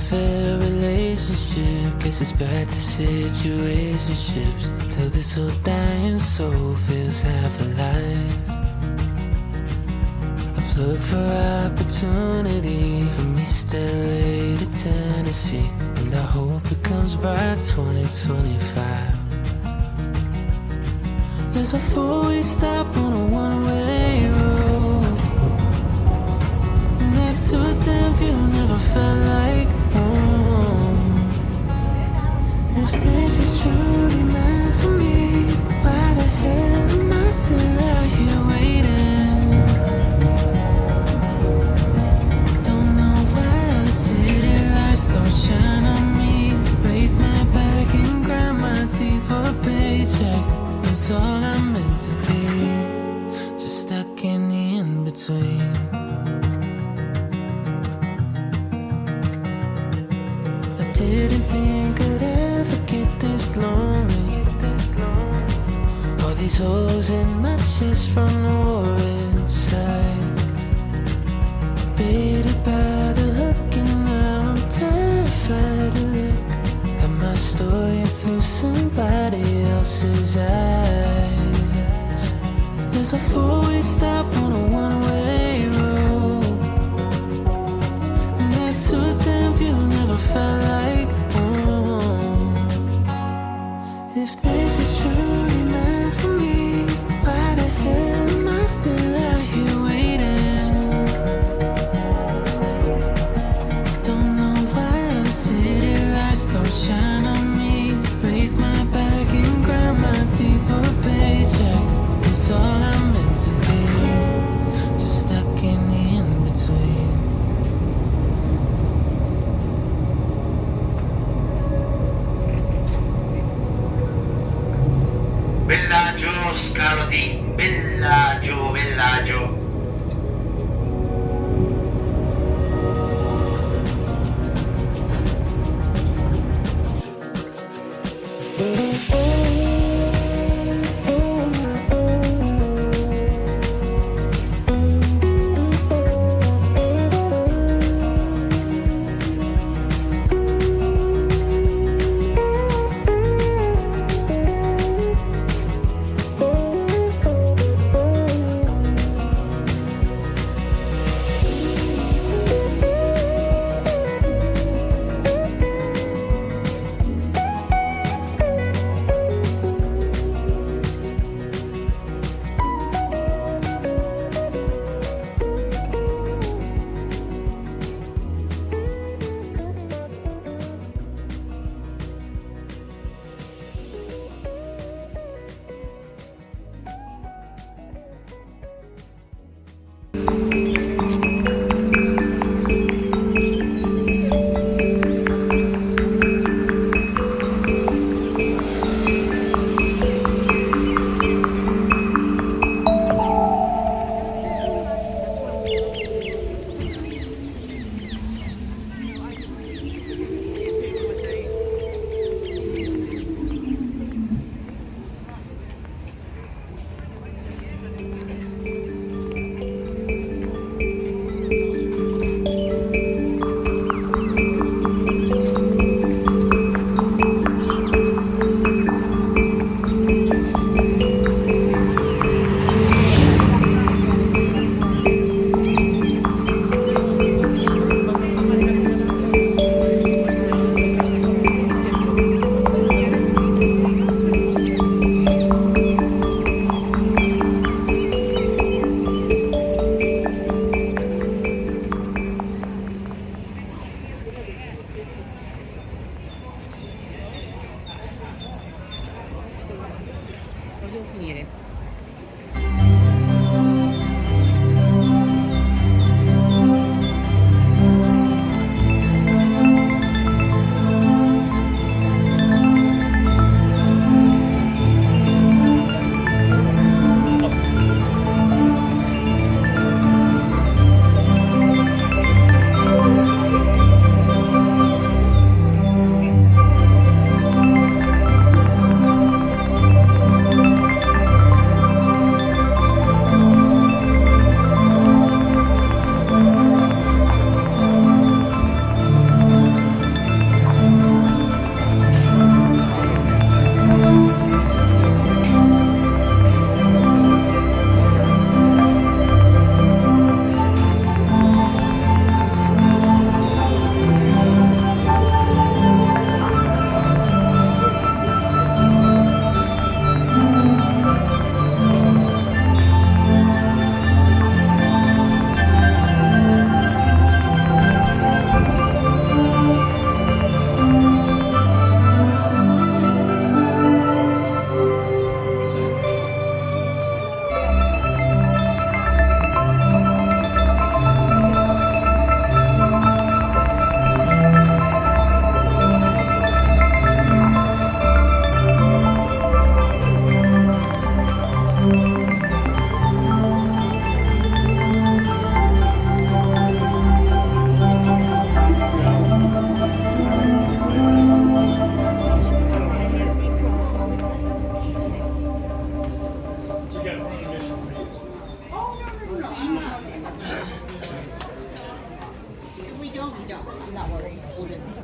unfair relationship. Guess it's back to situationships. Till this old dying soul feels half alive. I've looked for opportunity from East LA to Tennessee, and I hope it comes by 2025. There's a four-way stop on a one-way road, and that 210 view never felt like home. If this is truly meant for me, why the hell am I still out here waiting? Don't know why the city lights don't shine on me. Break my back and grind my teeth for a paycheck. It's all I'm meant to be, just stuck in the in-between. I didn't think I'd ever get this lonely. All these holes in my chest from the war inside. Baited by the hook and now I'm terrified to look at my story through somebody else's eyes. There's a four-way stop on a one-way road, and that 210 view never felt like home. If this is truly meant for me, why the hell am I still out here waiting? Don't know why the city lights don't shine on me. Break my back and grind my teeth for a paycheck. It's all I'm meant to be, just stuck in the in-between. Bellagio, scalo di Bellagio, Bellagio. If we don't, we don't. I'm not worried. We'll just